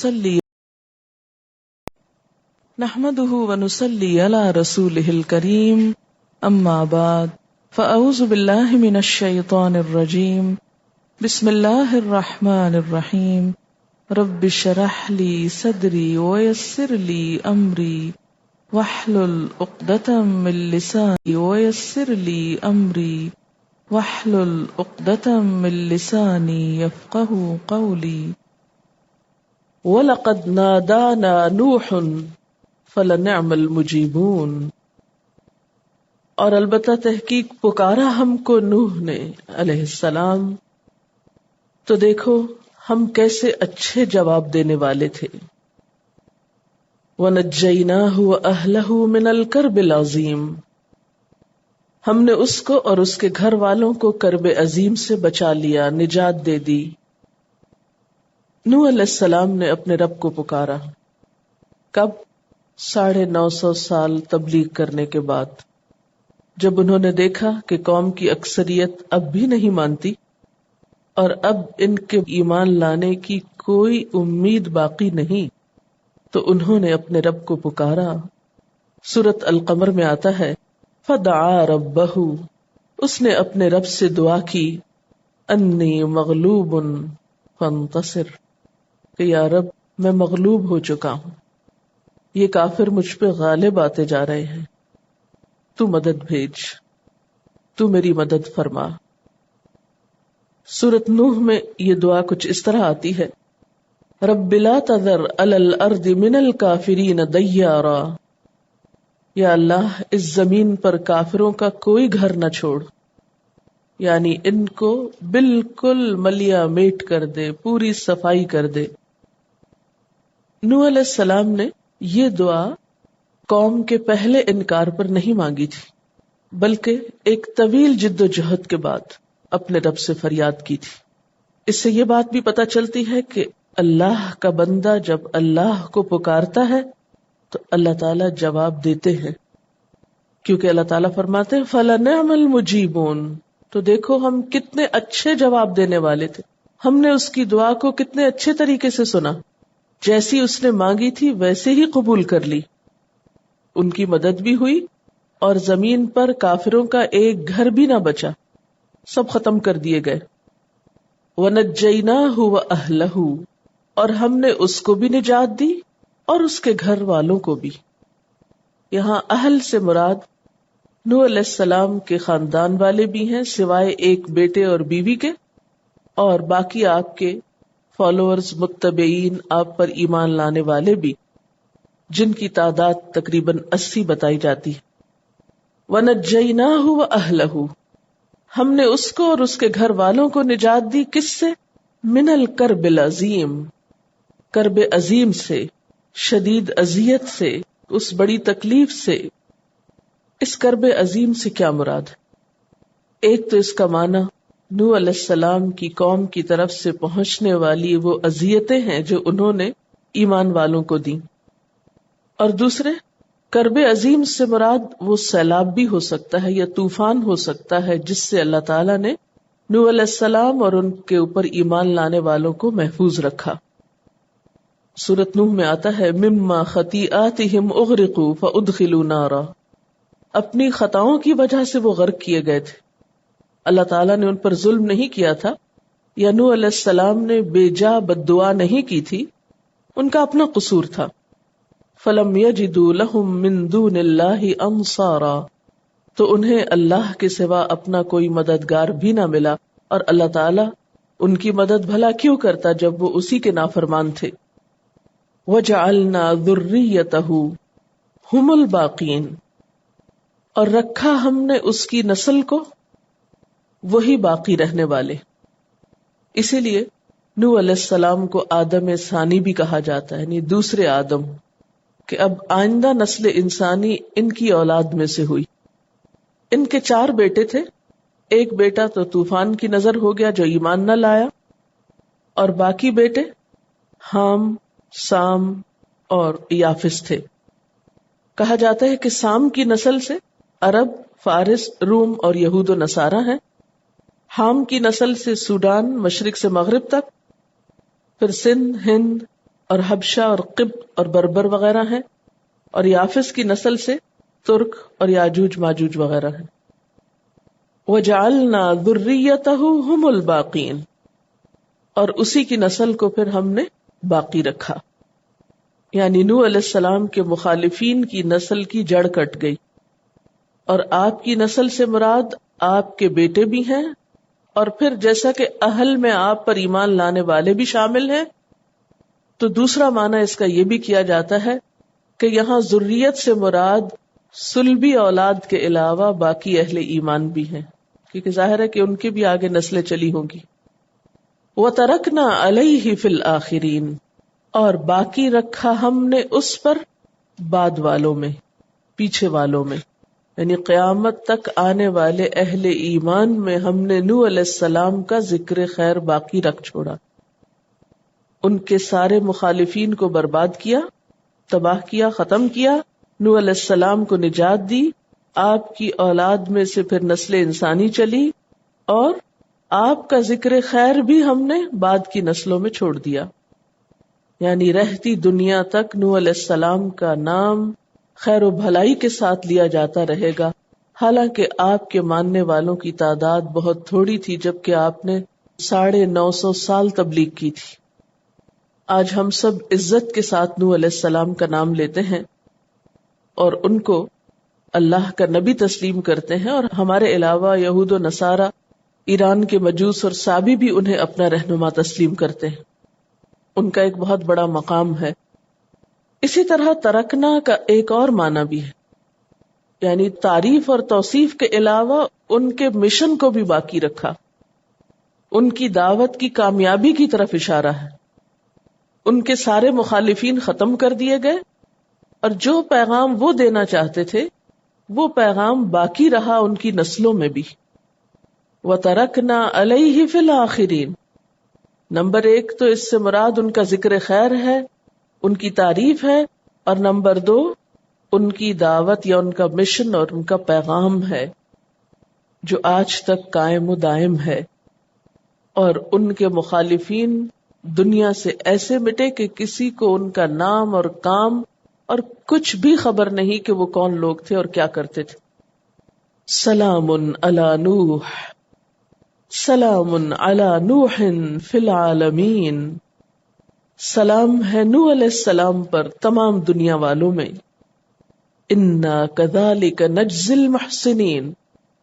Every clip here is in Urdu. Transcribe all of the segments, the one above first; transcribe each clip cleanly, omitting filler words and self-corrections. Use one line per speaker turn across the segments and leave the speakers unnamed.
صلی نحمده ونصلی علی رسوله الکریم اما بعد فاعوذ باللہ من الشیطان الرجیم بسم اللہ الرحمن الرحیم رب اشرح لی صدری ویسر لی امری واحلل عقدۃ من لسانی ویسر لی امری واحلل عقدۃ من لسانی یفقهوا قولی وَلَقَدْ نَادَانَا نُوحٌ فَلَنِعْمَ الْمُجِيبُونَ، اور البتہ تحقیق پکارا ہم کو نوح نے علیہ السلام، تو دیکھو ہم کیسے اچھے جواب دینے والے تھے۔ وَنَجَّيْنَاهُ وَأَهْلَهُ مِنَ الْكَرْبِ الْعَظِيمِ، ہم نے اس کو اور اس کے گھر والوں کو کرب عظیم سے بچا لیا، نجات دے دی۔ نوح علیہ السلام نے اپنے رب کو پکارا، کب؟ 950 سال تبلیغ کرنے کے بعد، جب انہوں نے دیکھا کہ قوم کی اکثریت اب بھی نہیں مانتی اور اب ان کے ایمان لانے کی کوئی امید باقی نہیں، تو انہوں نے اپنے رب کو پکارا۔ سورۃ القمر میں آتا ہے فدعا ربہ، اس نے اپنے رب سے دعا کی، انی مغلوب فانتصر، کہ یا رب میں مغلوب ہو چکا ہوں، یہ کافر مجھ پہ غالب آتے جا رہے ہیں، تو مدد بھیج، تو میری مدد فرما۔ سورۃ نوح میں یہ دعا کچھ اس طرح آتی ہے، رب لا تذر علی الارض من الکافرین دیارا، یا اللہ اس زمین پر کافروں کا کوئی گھر نہ چھوڑ، یعنی ان کو بالکل ملیا میٹ کر دے، پوری صفائی کر دے۔ نوح علیہ السلام نے یہ دعا قوم کے پہلے انکار پر نہیں مانگی تھی، بلکہ ایک طویل جد و جہد کے بعد اپنے رب سے فریاد کی تھی۔ اس سے یہ بات بھی پتہ چلتی ہے کہ اللہ کا بندہ جب اللہ کو پکارتا ہے تو اللہ تعالیٰ جواب دیتے ہیں، کیونکہ اللہ تعالیٰ فرماتے ہیں فَلَنِعْمَ الْمُجِيبُونَ، تو دیکھو ہم کتنے اچھے جواب دینے والے تھے، ہم نے اس کی دعا کو کتنے اچھے طریقے سے سنا، جیسی اس نے مانگی تھی ویسے ہی قبول کر لی، ان کی مدد بھی ہوئی اور زمین پر کافروں کا ایک گھر بھی نہ بچا، سب ختم کر دیے گئے۔ وَنَجَّيْنَاهُ وَأَهْلَهُ، اور ہم نے اس کو بھی نجات دی اور اس کے گھر والوں کو بھی۔ یہاں اہل سے مراد نوح علیہ السلام کے خاندان والے بھی ہیں، سوائے ایک بیٹے اور بیوی کے، اور باقی آپ کے فالوورز، متبعین، آپ پر ایمان لانے والے بھی، جن کی تعداد تقریباً 80 بتائی جاتی ہے۔ وَنَجَّيْنَاهُ وَأَهْلَهُ، ہم نے اس کو اور اس کے گھر والوں کو نجات دی، کس سے؟ من الکرب العظیم، کرب عظیم سے، شدید اذیت سے، اس بڑی تکلیف سے۔ اس کرب عظیم سے کیا مراد ہے؟ ایک تو اس کا معنی نوح علیہ السلام کی قوم کی طرف سے پہنچنے والی وہ اذیتیں ہیں جو انہوں نے ایمان والوں کو دیں، اور دوسرے کرب عظیم سے مراد وہ سیلاب بھی ہو سکتا ہے یا طوفان ہو سکتا ہے جس سے اللہ تعالیٰ نے نوح علیہ السلام اور ان کے اوپر ایمان لانے والوں کو محفوظ رکھا۔ سورۃ نوح میں آتا ہے مما خطیئاتہم اغرقوا فادخلوا نارا، اپنی خطاؤں کی وجہ سے وہ غرق کیے گئے تھے، اللہ تعالیٰ نے ان پر ظلم نہیں کیا تھا، یا نوح علیہ السلام نے بے جا بد دعا نہیں کی تھی، ان کا اپنا قصور تھا۔ فَلَمْ يَجِدُوا لَهُم مِّن دُونِ اللَّهِ أَنصَارًا، تو انہیں اللہ کے سوا اپنا کوئی مددگار بھی نہ ملا، اور اللہ تعالیٰ ان کی مدد بھلا کیوں کرتا جب وہ اسی کے نافرمان تھے۔ وَجَعَلْنَا ذُرِّيَّتَهُ هُمُ الْبَاقِينَ، اور رکھا ہم نے اس کی نسل کو وہی باقی رہنے والے۔ اسی لیے نوح علیہ السلام کو آدم ثانی بھی کہا جاتا ہے، یعنی دوسرے آدم، کہ اب آئندہ نسل انسانی ان کی اولاد میں سے ہوئی۔ ان کے 4 بیٹے تھے، ایک بیٹا تو طوفان کی نظر ہو گیا جو ایمان نہ لایا، اور باقی بیٹے حام، سام اور یافس تھے۔ کہا جاتا ہے کہ سام کی نسل سے عرب، فارس، روم اور یہود و نصارہ ہیں، حام کی نسل سے سوڈان مشرق سے مغرب تک، پھر سندھ، ہند، اور حبشہ اور قبط اور بربر وغیرہ ہیں، اور یافس کی نسل سے ترک اور یاجوج ماجوج وغیرہ ہیں۔ وَجَعَلْنَا ذُرِّيَّتَهُ هُمُ الْبَاقِينَ، اور اسی کی نسل کو پھر ہم نے باقی رکھا، یعنی نوح علیہ السلام کے مخالفین کی نسل کی جڑ کٹ گئی، اور آپ کی نسل سے مراد آپ کے بیٹے بھی ہیں، اور پھر جیسا کہ اہل میں آپ پر ایمان لانے والے بھی شامل ہیں، تو دوسرا معنی اس کا یہ بھی کیا جاتا ہے کہ یہاں ذریت سے مراد صلبی اولاد کے علاوہ باقی اہل ایمان بھی ہیں، کیونکہ ظاہر ہے کہ ان کی بھی آگے نسلیں چلی ہوں گی۔ وَتَرَكْنَا عَلَيْهِ فِي الْآخِرِينَ، اور باقی رکھا ہم نے اس پر بعد والوں میں، پیچھے والوں میں، یعنی قیامت تک آنے والے اہل ایمان میں ہم نے نوح علیہ السلام کا ذکر خیر باقی رکھ چھوڑا۔ ان کے سارے مخالفین کو برباد کیا، تباہ کیا، ختم کیا، نوح علیہ السلام کو نجات دی، آپ کی اولاد میں سے پھر نسل انسانی چلی، اور آپ کا ذکر خیر بھی ہم نے بعد کی نسلوں میں چھوڑ دیا، یعنی رہتی دنیا تک نوح علیہ السلام کا نام خیر و بھلائی کے ساتھ لیا جاتا رہے گا، حالانکہ آپ کے ماننے والوں کی تعداد بہت تھوڑی تھی، جبکہ آپ نے 950 سال تبلیغ کی تھی۔ آج ہم سب عزت کے ساتھ نوح علیہ السلام کا نام لیتے ہیں اور ان کو اللہ کا نبی تسلیم کرتے ہیں، اور ہمارے علاوہ یہود و نصارہ، ایران کے مجوس اور سابی بھی انہیں اپنا رہنما تسلیم کرتے ہیں، ان کا ایک بہت بڑا مقام ہے۔ اسی طرح ترکنا کا ایک اور معنی بھی ہے، یعنی تعریف اور توصیف کے علاوہ ان کے مشن کو بھی باقی رکھا، ان کی دعوت کی کامیابی کی طرف اشارہ ہے۔ ان کے سارے مخالفین ختم کر دیے گئے، اور جو پیغام وہ دینا چاہتے تھے وہ پیغام باقی رہا ان کی نسلوں میں بھی۔ وَتَرَكْنَا عَلَيْهِ فِي الْآخِرِينَ، نمبر 1 تو اس سے مراد ان کا ذکر خیر ہے، ان کی تعریف ہے، اور نمبر 2 ان کی دعوت یا ان کا مشن اور ان کا پیغام ہے جو آج تک قائم و دائم ہے، اور ان کے مخالفین دنیا سے ایسے مٹے کہ کسی کو ان کا نام اور کام اور کچھ بھی خبر نہیں کہ وہ کون لوگ تھے اور کیا کرتے تھے۔ سلام علی نوح، سلام علی نوح فی العالمین، سلام ہے نوح علیہ السلام پر تمام دنیا والوں میں۔ انا کذالک نجزی المحسنین،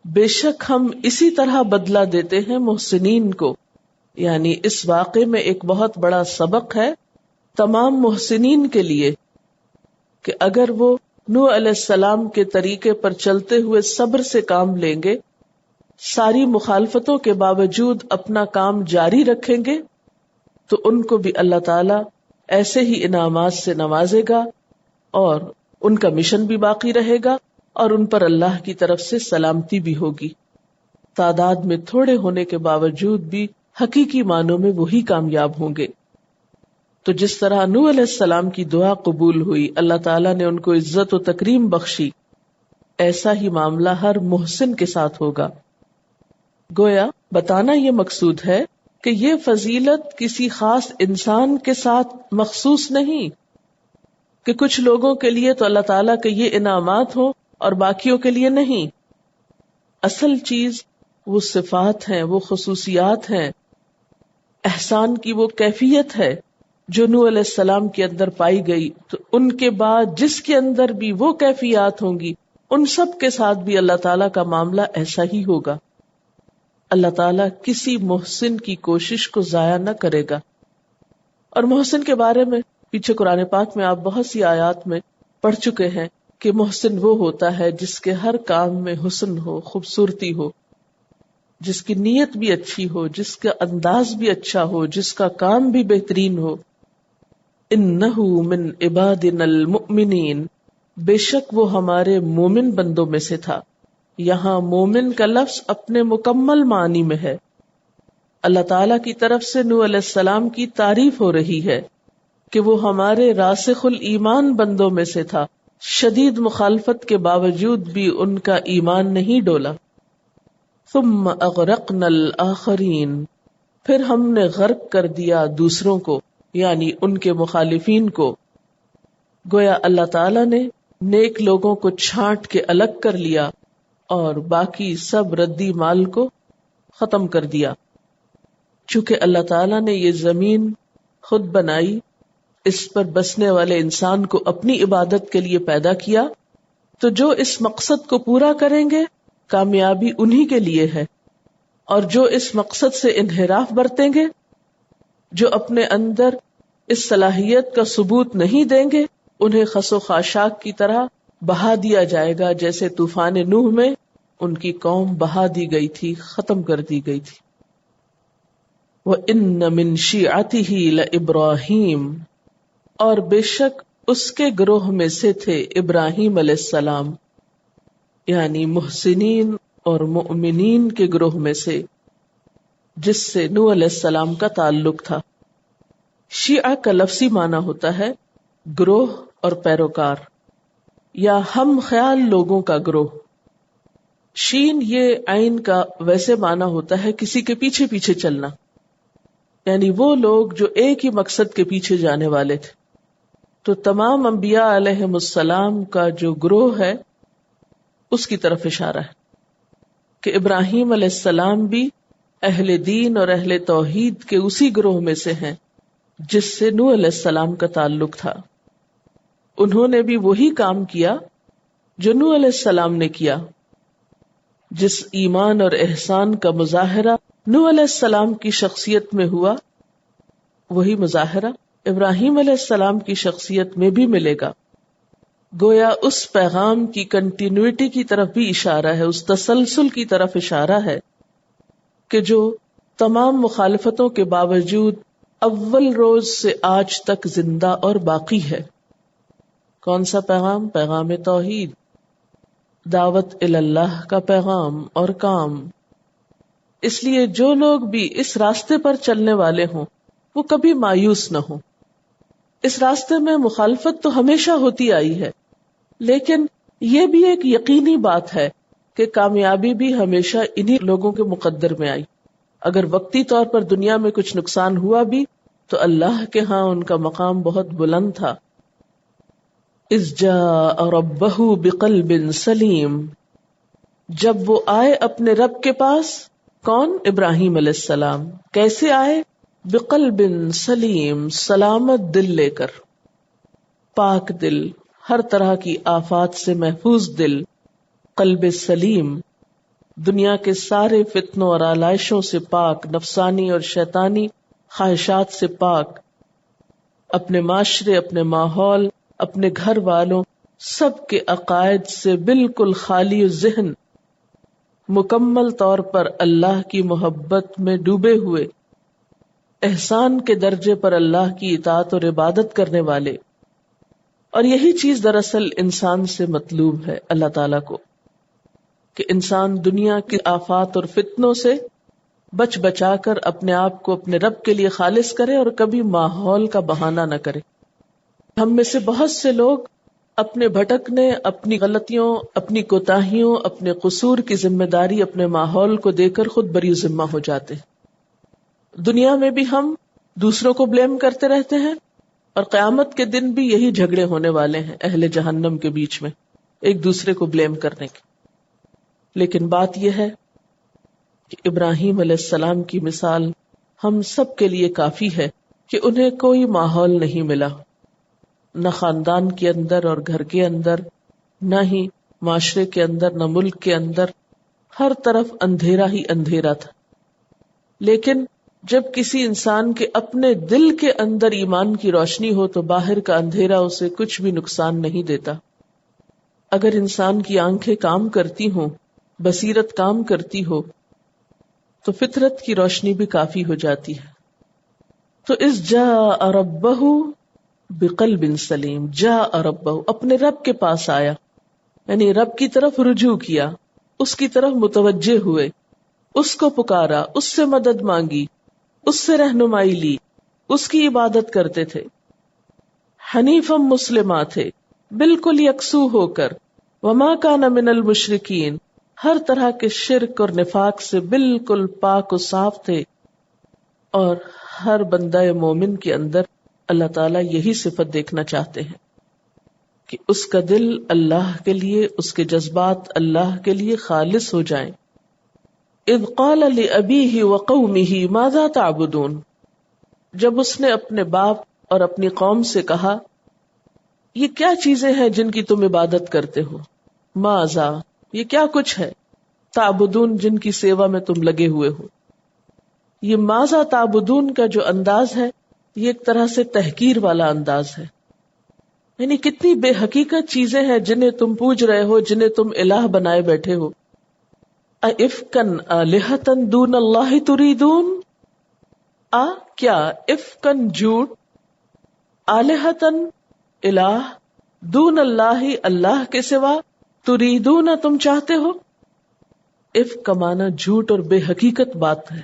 بے شک ہم اسی طرح بدلہ دیتے ہیں محسنین کو، یعنی اس واقعے میں ایک بہت بڑا سبق ہے تمام محسنین کے لیے کہ اگر وہ نوح علیہ السلام کے طریقے پر چلتے ہوئے صبر سے کام لیں گے، ساری مخالفتوں کے باوجود اپنا کام جاری رکھیں گے، تو ان کو بھی اللہ تعالیٰ ایسے ہی انعامات سے نوازے گا، اور ان کا مشن بھی باقی رہے گا، اور ان پر اللہ کی طرف سے سلامتی بھی ہوگی۔ تعداد میں تھوڑے ہونے کے باوجود بھی حقیقی معنوں میں وہی کامیاب ہوں گے۔ تو جس طرح نوح علیہ السلام کی دعا قبول ہوئی، اللہ تعالیٰ نے ان کو عزت و تکریم بخشی، ایسا ہی معاملہ ہر محسن کے ساتھ ہوگا۔ گویا بتانا یہ مقصود ہے کہ یہ فضیلت کسی خاص انسان کے ساتھ مخصوص نہیں، کہ کچھ لوگوں کے لیے تو اللہ تعالیٰ کے یہ انعامات ہوں اور باقیوں کے لیے نہیں۔ اصل چیز وہ صفات ہیں، وہ خصوصیات ہیں، احسان کی وہ کیفیت ہے جو نوح علیہ السلام کے اندر پائی گئی، تو ان کے بعد جس کے اندر بھی وہ کیفیات ہوں گی، ان سب کے ساتھ بھی اللہ تعالیٰ کا معاملہ ایسا ہی ہوگا۔ اللہ تعالیٰ کسی محسن کی کوشش کو ضائع نہ کرے گا۔ اور محسن کے بارے میں پیچھے قرآن پاک میں آپ بہت سی آیات میں پڑھ چکے ہیں کہ محسن وہ ہوتا ہے جس کے ہر کام میں حسن ہو، خوبصورتی ہو، جس کی نیت بھی اچھی ہو، جس کا انداز بھی اچھا ہو، جس کا کام بھی بہترین ہو۔ انہ من عبادنا المؤمنین، بے شک وہ ہمارے مومن بندوں میں سے تھا۔ یہاں مومن کا لفظ اپنے مکمل معنی میں ہے۔ اللہ تعالیٰ کی طرف سے نوح علیہ السلام کی تعریف ہو رہی ہے کہ وہ ہمارے راسخ الایمان بندوں میں سے تھا، شدید مخالفت کے باوجود بھی ان کا ایمان نہیں ڈولا۔ ثم اغرقنا الآخرین، پھر ہم نے غرق کر دیا دوسروں کو، یعنی ان کے مخالفین کو گویا اللہ تعالی نے نیک لوگوں کو چھانٹ کے الگ کر لیا اور باقی سب ردی مال کو ختم کر دیا. چونکہ اللہ تعالیٰ نے یہ زمین خود بنائی، اس پر بسنے والے انسان کو اپنی عبادت کے لیے پیدا کیا، تو جو اس مقصد کو پورا کریں گے کامیابی انہی کے لیے ہے، اور جو اس مقصد سے انحراف برتیں گے، جو اپنے اندر اس صلاحیت کا ثبوت نہیں دیں گے، انہیں خس و خاشاک کی طرح بہا دیا جائے گا، جیسے طوفان نوح میں ان کی قوم بہا دی گئی تھی، ختم کر دی گئی تھی. وَإِنَّ مِن شِيعَتِهِ لَإِبْرَاهِيمَ، اور بے شک اس کے گروہ میں سے تھے ابراہیم علیہ السلام، یعنی محسنین اور مؤمنین کے گروہ میں سے، جس سے نوح علیہ السلام کا تعلق تھا. شیعہ کا لفظی معنی ہوتا ہے گروہ اور پیروکار یا ہم خیال لوگوں کا گروہ. شین یہ عین کا ویسے معنی ہوتا ہے کسی کے پیچھے پیچھے چلنا، یعنی وہ لوگ جو ایک ہی مقصد کے پیچھے جانے والے تھے. تو تمام انبیاء علیہم السلام کا جو گروہ ہے اس کی طرف اشارہ ہے کہ ابراہیم علیہ السلام بھی اہل دین اور اہل توحید کے اسی گروہ میں سے ہیں جس سے نوح علیہ السلام کا تعلق تھا. انہوں نے بھی وہی کام کیا جو نوح علیہ السلام نے کیا. جس ایمان اور احسان کا مظاہرہ نوح علیہ السلام کی شخصیت میں ہوا، وہی مظاہرہ ابراہیم علیہ السلام کی شخصیت میں بھی ملے گا. گویا اس پیغام کی کنٹینیوٹی کی طرف بھی اشارہ ہے، اس تسلسل کی طرف اشارہ ہے کہ جو تمام مخالفتوں کے باوجود اول روز سے آج تک زندہ اور باقی ہے. کون سا پیغام؟ پیغام توحید، دعوت اللہ کا پیغام اور کام. اس لیے جو لوگ بھی اس راستے پر چلنے والے ہوں وہ کبھی مایوس نہ ہوں. اس راستے میں مخالفت تو ہمیشہ ہوتی آئی ہے، لیکن یہ بھی ایک یقینی بات ہے کہ کامیابی بھی ہمیشہ انہی لوگوں کے مقدر میں آئی. اگر وقتی طور پر دنیا میں کچھ نقصان ہوا بھی تو اللہ کے ہاں ان کا مقام بہت بلند تھا. اذ جاء ربہ بقلب سلیم، جب وہ آئے اپنے رب کے پاس. کون؟ ابراہیم علیہ السلام. کیسے آئے؟ بقلب سلیم، سلامت دل لے کر، پاک دل، ہر طرح کی آفات سے محفوظ دل. قلب سلیم دنیا کے سارے فتنوں اور آلائشوں سے پاک، نفسانی اور شیطانی خواہشات سے پاک، اپنے معاشرے، اپنے ماحول، اپنے گھر والوں، سب کے عقائد سے بالکل خالی ذہن، مکمل طور پر اللہ کی محبت میں ڈوبے ہوئے، احسان کے درجے پر اللہ کی اطاعت اور عبادت کرنے والے. اور یہی چیز دراصل انسان سے مطلوب ہے اللہ تعالیٰ کو، کہ انسان دنیا کی آفات اور فتنوں سے بچ بچا کر اپنے آپ کو اپنے رب کے لیے خالص کرے اور کبھی ماحول کا بہانہ نہ کرے. ہم میں سے بہت سے لوگ اپنے بھٹکنے، اپنی غلطیوں، اپنی کوتاہیوں، اپنے قصور کی ذمہ داری اپنے ماحول کو دے کر خود بری ذمہ ہو جاتے ہیں. دنیا میں بھی ہم دوسروں کو بلیم کرتے رہتے ہیں، اور قیامت کے دن بھی یہی جھگڑے ہونے والے ہیں اہل جہنم کے بیچ میں، ایک دوسرے کو بلیم کرنے کے. لیکن بات یہ ہے کہ ابراہیم علیہ السلام کی مثال ہم سب کے لیے کافی ہے کہ انہیں کوئی ماحول نہیں ملا، نہ خاندان کے اندر اور گھر کے اندر، نہ ہی معاشرے کے اندر، نہ ملک کے اندر. ہر طرف اندھیرا ہی اندھیرا تھا. لیکن جب کسی انسان کے اپنے دل کے اندر ایمان کی روشنی ہو تو باہر کا اندھیرا اسے کچھ بھی نقصان نہیں دیتا. اگر انسان کی آنکھیں کام کرتی ہوں، بصیرت کام کرتی ہو، تو فطرت کی روشنی بھی کافی ہو جاتی ہے. تو اس جاء ربہ بقلب سلیم، جاء ربہ اپنے رب کے پاس آیا، یعنی رب کی طرف رجوع کیا، اس کی طرف متوجہ ہوئے، اس کو پکارا، اس سے مدد مانگی، اس سے رہنمائی لی، اس کی عبادت کرتے تھے. حنیفم مسلمہ تھے، بالکل یکسو ہو کر. وما کان من المشرکین، ہر طرح کے شرک اور نفاق سے بالکل پاک و صاف تھے. اور ہر بندہ مومن کے اندر اللہ تعالیٰ یہی صفت دیکھنا چاہتے ہیں کہ اس کا دل اللہ کے لیے، اس کے جذبات اللہ کے لیے خالص ہو جائیں. اذ قال لأبیہ وقومہ ماذا تعبدون، جب اس نے اپنے باپ اور اپنی قوم سے کہا یہ کیا چیزیں ہیں جن کی تم عبادت کرتے ہو، ماذا یہ کیا کچھ ہے، تعبدون جن کی سیوا میں تم لگے ہوئے ہو. یہ ماذا تعبدون کا جو انداز ہے یہ ایک طرح سے تحقیر والا انداز ہے، یعنی کتنی بے حقیقت چیزیں ہیں جنہیں تم پوج رہے ہو، جنہیں تم الہ بنائے بیٹھے ہو. افکن آلہۃ دون اللہ تریدون، کیا افکن جھوٹ، آلہۃ الہ، دون اللہ اللہ کے سوا، تریدون تم چاہتے ہو. افک کا معنی جھوٹ اور بے حقیقت بات ہے،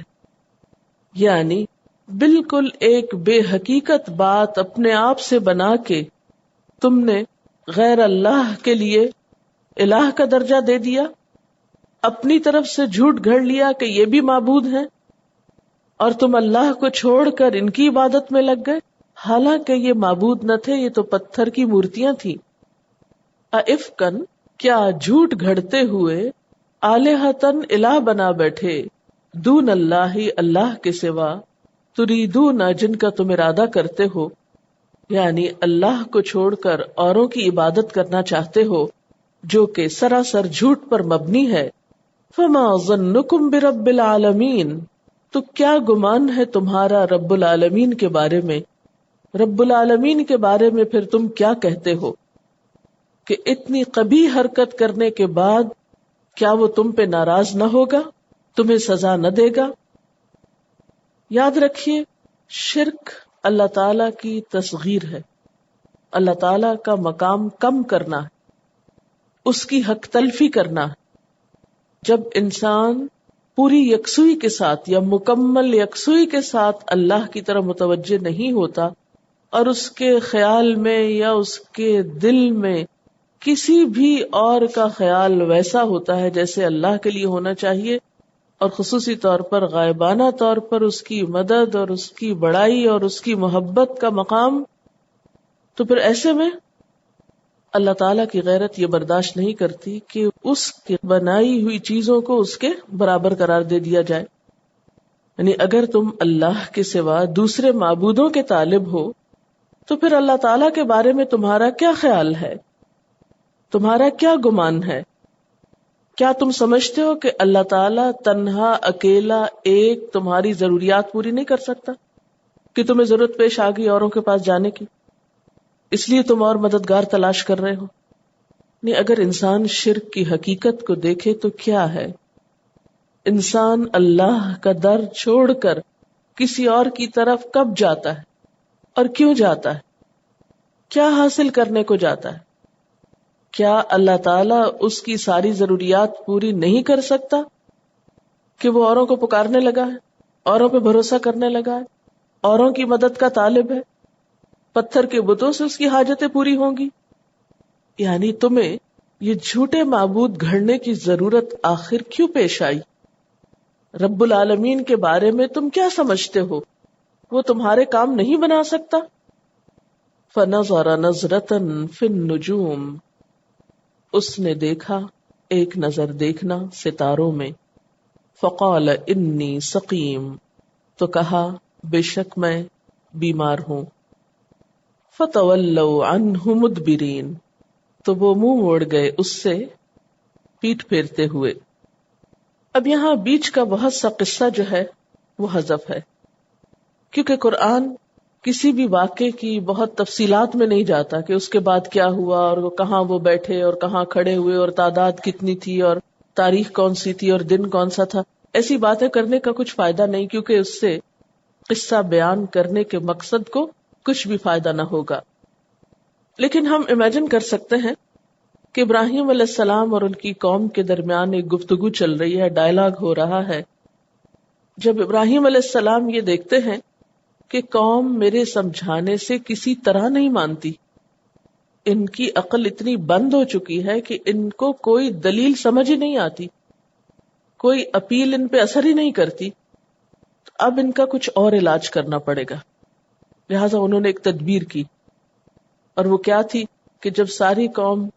یعنی بالکل ایک بے حقیقت بات اپنے آپ سے بنا کے تم نے غیر اللہ کے لیے الہ کا درجہ دے دیا، اپنی طرف سے جھوٹ گھڑ لیا کہ یہ بھی معبود ہیں، اور تم اللہ کو چھوڑ کر ان کی عبادت میں لگ گئے، حالانکہ یہ معبود نہ تھے، یہ تو پتھر کی مورتیاں تھیں. افکن کیا جھوٹ گھڑتے ہوئے، آلہتن الہ بنا بیٹھے، دون اللہ اللہ کے سوا، تریدون جن کا تم ارادہ کرتے ہو، یعنی اللہ کو چھوڑ کر اوروں کی عبادت کرنا چاہتے ہو جو کہ سراسر جھوٹ پر مبنی ہے. فما ظنکم برب العالمین، تو کیا گمان ہے تمہارا رب العالمین کے بارے میں، رب العالمین کے بارے میں پھر تم کیا کہتے ہو کہ اتنی قبیح حرکت کرنے کے بعد کیا وہ تم پہ ناراض نہ ہوگا، تمہیں سزا نہ دے گا. یاد رکھیے شرک اللہ تعالی کی تصغیر ہے، اللہ تعالی کا مقام کم کرنا ہے، اس کی حق تلفی کرنا ہے. جب انسان پوری یکسوئی کے ساتھ یا مکمل یکسوئی کے ساتھ اللہ کی طرف متوجہ نہیں ہوتا اور اس کے خیال میں یا اس کے دل میں کسی بھی اور کا خیال ویسا ہوتا ہے جیسے اللہ کے لیے ہونا چاہیے، اور خصوصی طور پر غائبانہ طور پر اس کی مدد اور اس کی بڑائی اور اس کی محبت کا مقام، تو پھر ایسے میں اللہ تعالیٰ کی غیرت یہ برداشت نہیں کرتی کہ اس کی بنائی ہوئی چیزوں کو اس کے برابر قرار دے دیا جائے. یعنی اگر تم اللہ کے سوا دوسرے معبودوں کے طالب ہو تو پھر اللہ تعالیٰ کے بارے میں تمہارا کیا خیال ہے، تمہارا کیا گمان ہے؟ کیا تم سمجھتے ہو کہ اللہ تعالیٰ تنہا اکیلا ایک تمہاری ضروریات پوری نہیں کر سکتا، کہ تمہیں ضرورت پیش آ گئی اوروں کے پاس جانے کی، اس لیے تم اور مددگار تلاش کر رہے ہو؟ نہیں، اگر انسان شرک کی حقیقت کو دیکھے تو کیا ہے، انسان اللہ کا در چھوڑ کر کسی اور کی طرف کب جاتا ہے اور کیوں جاتا ہے، کیا حاصل کرنے کو جاتا ہے؟ کیا اللہ تعالیٰ اس کی ساری ضروریات پوری نہیں کر سکتا کہ وہ اوروں کو پکارنے لگا ہے، اوروں پہ بھروسہ کرنے لگا ہے، اوروں کی مدد کا طالب ہے، پتھر کے بتوں سے اس کی حاجتیں پوری ہوں گی؟ یعنی تمہیں یہ جھوٹے معبود گھڑنے کی ضرورت آخر کیوں پیش آئی؟ رب العالمین کے بارے میں تم کیا سمجھتے ہو؟ وہ تمہارے کام نہیں بنا سکتا؟ فَنَظَرَ نَظْرَةً فِي النُّجُومِ، اس نے دیکھا ایک نظر دیکھنا ستاروں میں. فقال انی سقیم، تو کہا بے شک میں بیمار ہوں. فتولوا عنہ مدبرین، تو وہ منہ موڑ گئے اس سے پیٹ پھیرتے ہوئے. اب یہاں بیچ کا بہت سا قصہ جو ہے وہ حذف ہے، کیونکہ قرآن کسی بھی واقعے کی بہت تفصیلات میں نہیں جاتا کہ اس کے بعد کیا ہوا اور وہ کہاں وہ بیٹھے اور کہاں کھڑے ہوئے اور تعداد کتنی تھی اور تاریخ کون سی تھی اور دن کون سا تھا. ایسی باتیں کرنے کا کچھ فائدہ نہیں، کیونکہ اس سے قصہ بیان کرنے کے مقصد کو کچھ بھی فائدہ نہ ہوگا. لیکن ہم امیجن کر سکتے ہیں کہ ابراہیم علیہ السلام اور ان کی قوم کے درمیان ایک گفتگو چل رہی ہے، ڈائلاگ ہو رہا ہے. جب ابراہیم علیہ السلام یہ دیکھتے ہیں کہ قوم میرے سمجھانے سے کسی طرح نہیں مانتی، ان کی عقل اتنی بند ہو چکی ہے کہ ان کو کوئی دلیل سمجھ ہی نہیں آتی، کوئی اپیل ان پہ اثر ہی نہیں کرتی، تو اب ان کا کچھ اور علاج کرنا پڑے گا. لہٰذا انہوں نے ایک تدبیر کی، اور وہ کیا تھی کہ جب ساری قوم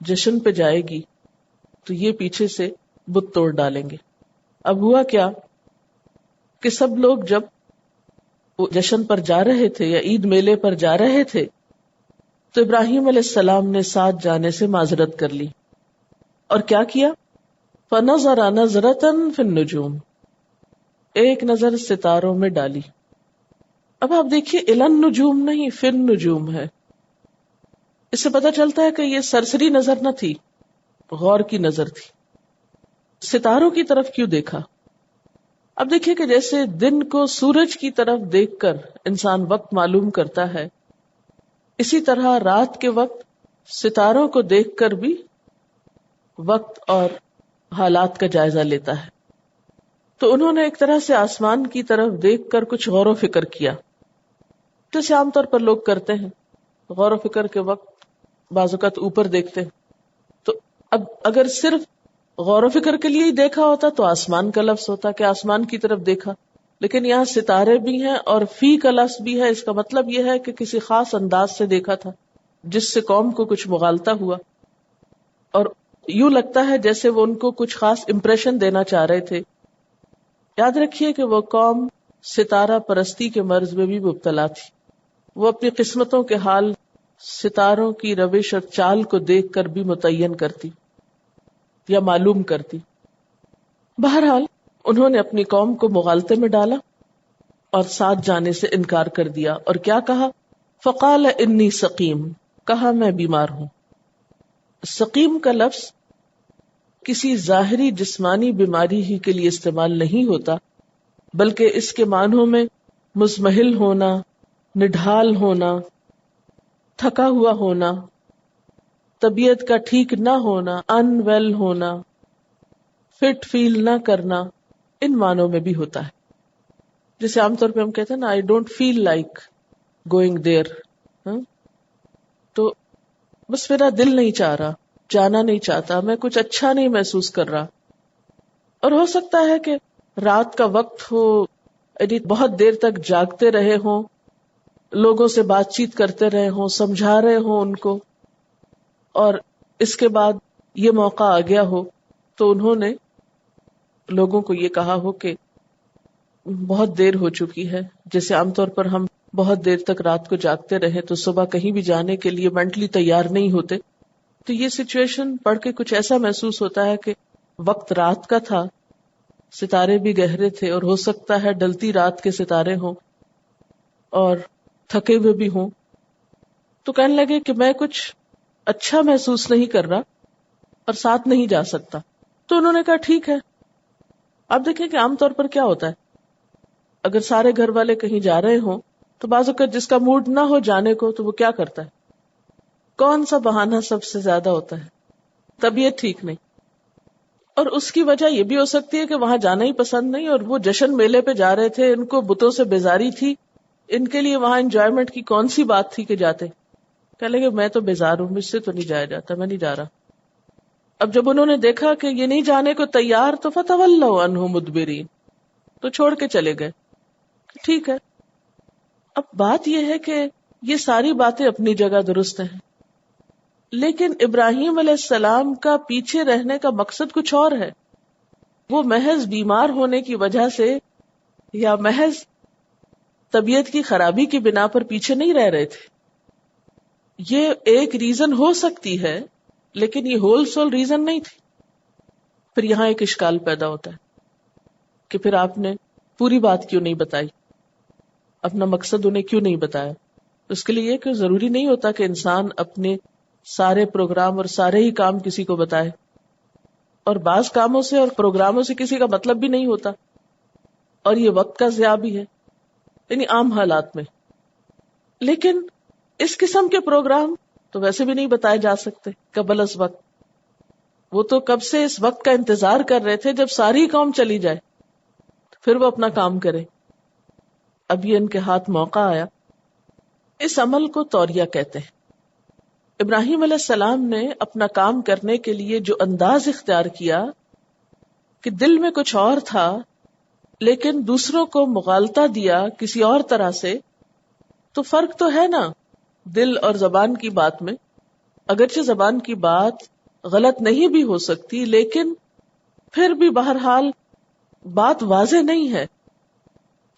جشن پہ جائے گی تو یہ پیچھے سے بت توڑ ڈالیں گے۔ اب ہوا کیا کہ سب لوگ جب وہ جشن پر جا رہے تھے یا عید میلے پر جا رہے تھے تو ابراہیم علیہ السلام نے ساتھ جانے سے معذرت کر لی، اور کیا کیا؟ فَنَظَرَ نَظْرَةً فِي النُّجُومِ، ایک نظر ستاروں میں ڈالی۔ اب آپ دیکھیے اِلَى النُّجُوم نہیں، فِي النُّجُوم ہے۔ اس سے پتہ چلتا ہے کہ یہ سرسری نظر نہ تھی، غور کی نظر تھی۔ ستاروں کی طرف کیوں دیکھا؟ اب دیکھیے کہ جیسے دن کو سورج کی طرف دیکھ کر انسان وقت معلوم کرتا ہے، اسی طرح رات کے وقت ستاروں کو دیکھ کر بھی وقت اور حالات کا جائزہ لیتا ہے۔ تو انہوں نے ایک طرح سے آسمان کی طرف دیکھ کر کچھ غور و فکر کیا، جیسے عام طور پر لوگ کرتے ہیں، غور و فکر کے وقت بعض اوقات اوپر دیکھتے ہیں۔ تو اب اگر صرف غور و فکر کے لیے ہی دیکھا ہوتا تو آسمان کا لفظ ہوتا کہ آسمان کی طرف دیکھا، لیکن یہاں ستارے بھی ہیں اور فی کا لفظ بھی ہے۔ اس کا مطلب یہ ہے کہ کسی خاص انداز سے دیکھا تھا جس سے قوم کو کچھ مغالطہ ہوا، اور یوں لگتا ہے جیسے وہ ان کو کچھ خاص امپریشن دینا چاہ رہے تھے۔ یاد رکھیے کہ وہ قوم ستارہ پرستی کے مرض میں بھی مبتلا تھی۔ وہ اپنی قسمتوں کے حال ستاروں کی روش اور چال کو دیکھ کر بھی متعین کرتی یا معلوم کرتی۔ بہرحال انہوں نے اپنی قوم کو مغالطے میں ڈالا اور ساتھ جانے سے انکار کر دیا، اور کیا کہا؟ فقال انی سقیم، کہا میں بیمار ہوں۔ سقیم کا لفظ کسی ظاہری جسمانی بیماری ہی کے لیے استعمال نہیں ہوتا، بلکہ اس کے معنوں میں مزمحل ہونا، نڈھال ہونا، تھکا ہوا ہونا، طبیعت کا ٹھیک نہ ہونا، ان ویل ہونا، فٹ فیل نہ کرنا، ان معنوں میں بھی ہوتا ہے۔ جیسے عام طور پہ ہم کہتے ہیں نا I don't feel like going there, تو بس میرا دل نہیں چاہ رہا، جانا نہیں چاہتا، میں کچھ اچھا نہیں محسوس کر رہا۔ اور ہو سکتا ہے کہ رات کا وقت ہو، یعنی بہت دیر تک جاگتے رہے ہوں، لوگوں سے بات چیت کرتے رہے ہوں، سمجھا رہے ہوں ان کو، اور اس کے بعد یہ موقع آ گیا ہو تو انہوں نے لوگوں کو یہ کہا ہو کہ بہت دیر ہو چکی ہے۔ جیسے عام طور پر ہم بہت دیر تک رات کو جاگتے رہے تو صبح کہیں بھی جانے کے لیے مینٹلی تیار نہیں ہوتے، تو یہ سچویشن پڑھ کے کچھ ایسا محسوس ہوتا ہے کہ وقت رات کا تھا، ستارے بھی گہرے تھے، اور ہو سکتا ہے ڈلتی رات کے ستارے ہوں اور تھکے ہوئے بھی ہوں، تو کہنے لگے کہ میں کچھ اچھا محسوس نہیں کر رہا اور ساتھ نہیں جا سکتا۔ تو انہوں نے کہا ٹھیک ہے۔ آپ دیکھیں کہ عام طور پر کیا ہوتا ہے، اگر سارے گھر والے کہیں جا رہے ہوں تو بعض اوقات جس کا موڈ نہ ہو جانے کو تو وہ کیا کرتا ہے؟ کون سا بہانہ سب سے زیادہ ہوتا ہے؟ طبیعت ٹھیک نہیں، اور اس کی وجہ یہ بھی ہو سکتی ہے کہ وہاں جانا ہی پسند نہیں، اور وہ جشن میلے پہ جا رہے تھے، ان کو بتوں سے بیزاری تھی، ان کے لیے وہاں انجوائمنٹ کی کون سی بات تھی کہ جاتے؟ کہہ لگے میں تو بیزار ہوں، مجھ سے تو نہیں جایا جاتا، میں نہیں جا رہا۔ اب جب انہوں نے دیکھا کہ یہ نہیں جانے کو تیار تو فَتَوَلَّوْا عَنْهُ مُدْبِرِينَ، تو چھوڑ کے چلے گئے۔ ٹھیک ہے، اب بات یہ ہے کہ یہ ساری باتیں اپنی جگہ درست ہیں، لیکن ابراہیم علیہ السلام کا پیچھے رہنے کا مقصد کچھ اور ہے۔ وہ محض بیمار ہونے کی وجہ سے یا محض طبیعت کی خرابی کی بنا پر پیچھے نہیں رہ رہے تھے۔ یہ ایک ریزن ہو سکتی ہے، لیکن یہ ہول سول ریزن نہیں تھی۔ پھر یہاں ایک اشکال پیدا ہوتا ہے کہ پھر آپ نے پوری بات کیوں نہیں بتائی، اپنا مقصد انہیں کیوں نہیں بتایا؟ اس کے لیے یہ کہ ضروری نہیں ہوتا کہ انسان اپنے سارے پروگرام اور سارے ہی کام کسی کو بتائے، اور بعض کاموں سے اور پروگراموں سے کسی کا مطلب بھی نہیں ہوتا، اور یہ وقت کا ضیاع بھی ہے، یعنی عام حالات میں۔ لیکن اس قسم کے پروگرام تو ویسے بھی نہیں بتائے جا سکتے قبل از وقت۔ وہ تو کب سے اس وقت کا انتظار کر رہے تھے جب ساری قوم چلی جائے پھر وہ اپنا کام کرے۔ اب یہ ان کے ہاتھ موقع آیا۔ اس عمل کو توریہ کہتے ہیں۔ ابراہیم علیہ السلام نے اپنا کام کرنے کے لیے جو انداز اختیار کیا کہ دل میں کچھ اور تھا، لیکن دوسروں کو مغالطہ دیا کسی اور طرح سے، تو فرق تو ہے نا دل اور زبان کی بات میں. اگرچہ زبان کی بات غلط نہیں بھی ہو سکتی لیکن پھر بھی بہرحال بات واضح نہیں ہے.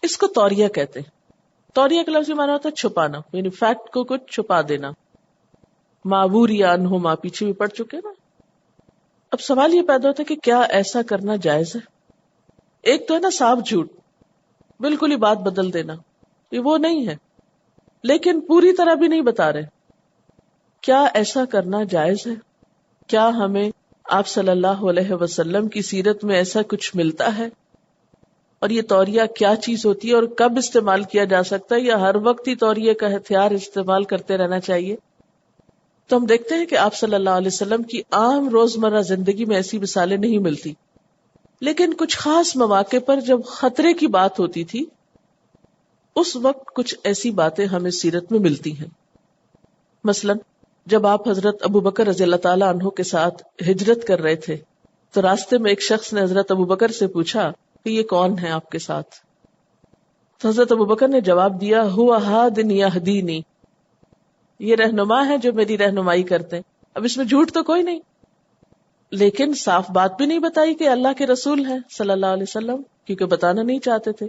اس کو توریہ کہتے ہیں. توریہ کا لفظ مانا ہوتا ہے چھپانا، یعنی فیکٹ کو کچھ چھپا دینا. معبور یا انہما پیچھے بھی پڑھ چکے نا. اب سوال یہ پیدا ہوتا ہے کہ کیا ایسا کرنا جائز ہے؟ ایک تو ہے نا صاف جھوٹ، بالکل ہی بات بدل دینا، یہ وہ نہیں ہے، لیکن پوری طرح بھی نہیں بتا رہے. کیا ایسا کرنا جائز ہے؟ کیا ہمیں آپ صلی اللہ علیہ وسلم کی سیرت میں ایسا کچھ ملتا ہے؟ اور یہ توریہ کیا چیز ہوتی ہے اور کب استعمال کیا جا سکتا ہے، یا ہر وقت ہی توریہ کا ہتھیار استعمال کرتے رہنا چاہیے؟ تو ہم دیکھتے ہیں کہ آپ صلی اللہ علیہ وسلم کی عام روزمرہ زندگی میں ایسی مثالیں نہیں ملتی، لیکن کچھ خاص مواقع پر جب خطرے کی بات ہوتی تھی اس وقت کچھ ایسی باتیں ہمیں سیرت میں ملتی ہیں. مثلا جب آپ حضرت ابو بکر رضی اللہ تعالیٰ عنہ کے ساتھ ہجرت کر رہے تھے تو راستے میں ایک شخص نے حضرت ابو بکر سے پوچھا کہ یہ کون ہے آپ کے ساتھ؟ تو حضرت ابو بکر نے جواب دیا ہوا ہادن یہدینی، یہ رہنما ہے جو میری رہنمائی کرتے ہیں. اب اس میں جھوٹ تو کوئی نہیں، لیکن صاف بات بھی نہیں بتائی کہ اللہ کے رسول ہیں صلی اللہ علیہ وسلم، کیونکہ بتانا نہیں چاہتے تھے.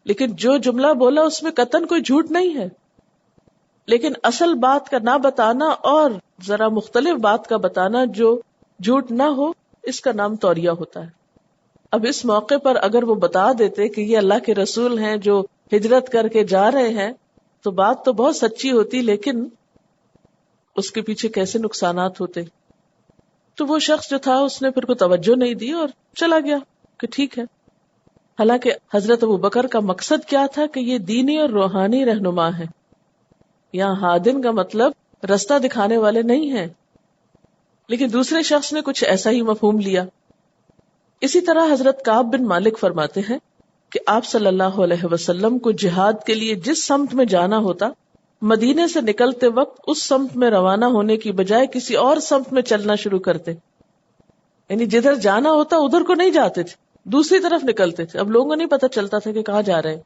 لیکن جو جملہ بولا اس میں قطعاً کوئی جھوٹ نہیں ہے، لیکن اصل بات کا نہ بتانا اور ذرا مختلف بات کا بتانا جو جھوٹ نہ ہو، اس کا نام توریہ ہوتا ہے. اب اس موقع پر اگر وہ بتا دیتے کہ یہ اللہ کے رسول ہیں جو ہجرت کر کے جا رہے ہیں تو بات تو بہت سچی ہوتی، لیکن اس کے پیچھے کیسے نقصانات ہوتے. تو وہ شخص جو تھا اس نے پھر کوئی توجہ نہیں دی اور چلا گیا کہ ٹھیک ہے. حالانکہ حضرت ابو بکر کا مقصد کیا تھا کہ یہ دینی اور روحانی رہنما ہے. یہاں ہادن کا مطلب رستہ دکھانے والے نہیں ہیں، لیکن دوسرے شخص نے کچھ ایسا ہی مفہوم لیا. اسی طرح حضرت کعب بن مالک فرماتے ہیں کہ آپ صلی اللہ علیہ وسلم کو جہاد کے لیے جس سمت میں جانا ہوتا، مدینے سے نکلتے وقت اس سمت میں روانہ ہونے کی بجائے کسی اور سمت میں چلنا شروع کرتے. یعنی جدھر جانا ہوتا ادھر کو نہیں جاتے تھے، دوسری طرف نکلتے تھے. اب لوگوں کو نہیں پتا چلتا تھا کہ کہاں جا رہے ہیں،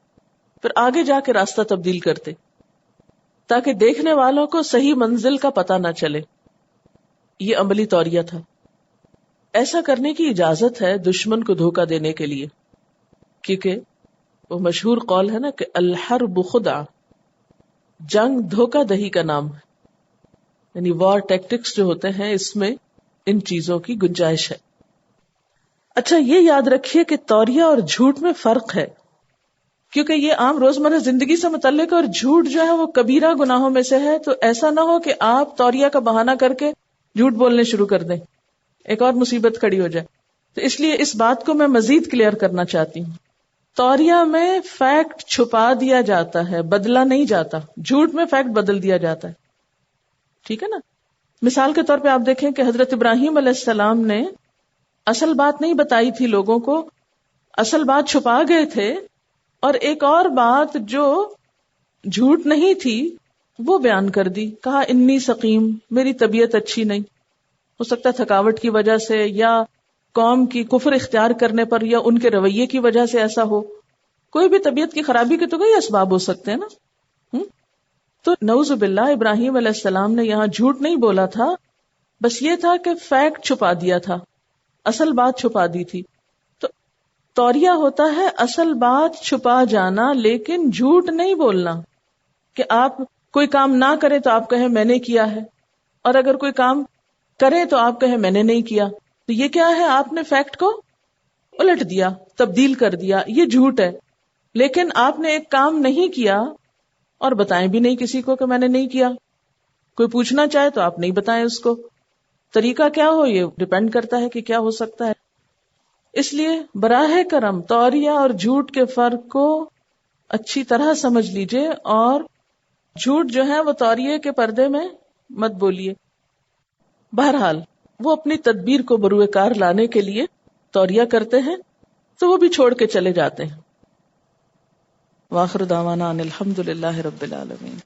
پھر آگے جا کے راستہ تبدیل کرتے تاکہ دیکھنے والوں کو صحیح منزل کا پتہ نہ چلے. یہ عملی توریہ تھا. ایسا کرنے کی اجازت ہے دشمن کو دھوکہ دینے کے لیے، کیونکہ وہ مشہور قول ہے نا کہ الحرب خدعہ، جنگ دھوکہ دہی کا نام ہے. یعنی وار ٹیکٹکس جو ہوتے ہیں اس میں ان چیزوں کی گنجائش ہے. اچھا یہ یاد رکھیے کہ توریہ اور جھوٹ میں فرق ہے، کیونکہ یہ عام روزمرہ زندگی سے متعلق ہے اور جھوٹ جو ہے وہ کبیرہ گناہوں میں سے ہے. تو ایسا نہ ہو کہ آپ توریہ کا بہانہ کر کے جھوٹ بولنے شروع کر دیں، ایک اور مصیبت کھڑی ہو جائے. تو اس لیے اس بات کو میں مزید کلیئر کرنا چاہتی ہوں. توریہ میں فیکٹ چھپا دیا جاتا ہے، بدلا نہیں جاتا. جھوٹ میں فیکٹ بدل دیا جاتا ہے. ٹھیک ہے نا. مثال کے طور پہ آپ دیکھیں کہ حضرت ابراہیم علیہ السلام نے اصل بات نہیں بتائی تھی لوگوں کو، اصل بات چھپا گئے تھے، اور ایک اور بات جو جھوٹ نہیں تھی وہ بیان کر دی. کہا انی سقیم، میری طبیعت اچھی نہیں. ہو سکتا ہے تھکاوٹ کی وجہ سے یا قوم کی کفر اختیار کرنے پر یا ان کے رویے کی وجہ سے ایسا ہو. کوئی بھی طبیعت کی خرابی کے تو کئی اسباب ہو سکتے ہیں نا. تو نعوذ باللہ ابراہیم علیہ السلام نے یہاں جھوٹ نہیں بولا تھا، بس یہ تھا کہ فیکٹ چھپا دیا تھا، اصل بات چھپا دی تھی. تو توریہ ہوتا ہے اصل بات چھپا جانا، لیکن جھوٹ نہیں بولنا. کہ آپ کوئی کام نہ کریں تو آپ کہیں میں نے کیا ہے، اور اگر کوئی کام کریں تو آپ کہیں میں نے نہیں کیا. تو یہ کیا ہے؟ آپ نے فیکٹ کو الٹ دیا، تبدیل کر دیا. یہ جھوٹ ہے. لیکن آپ نے ایک کام نہیں کیا اور بتائیں بھی نہیں کسی کو کہ میں نے نہیں کیا. کوئی پوچھنا چاہے تو آپ نہیں بتائیں اس کو. طریقہ کیا ہو یہ ڈیپینڈ کرتا ہے کہ کیا ہو سکتا ہے. اس لیے براہ کرم توریہ اور جھوٹ کے فرق کو اچھی طرح سمجھ لیجئے، اور جھوٹ جو ہے وہ توریہ کے پردے میں مت بولیے. بہرحال وہ اپنی تدبیر کو بروئے کار لانے کے لیے توریہ کرتے ہیں تو وہ بھی چھوڑ کے چلے جاتے ہیں. وآخر دعوانا ان الحمد للہ رب العالمین.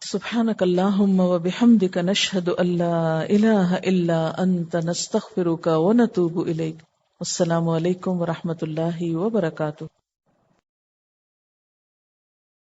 سبحانک اللہم وبحمدک نشہد ان لا الہ الا انت نستغفرک ونتوب الیک. السلام علیکم ورحمۃ اللہ وبرکاتہ.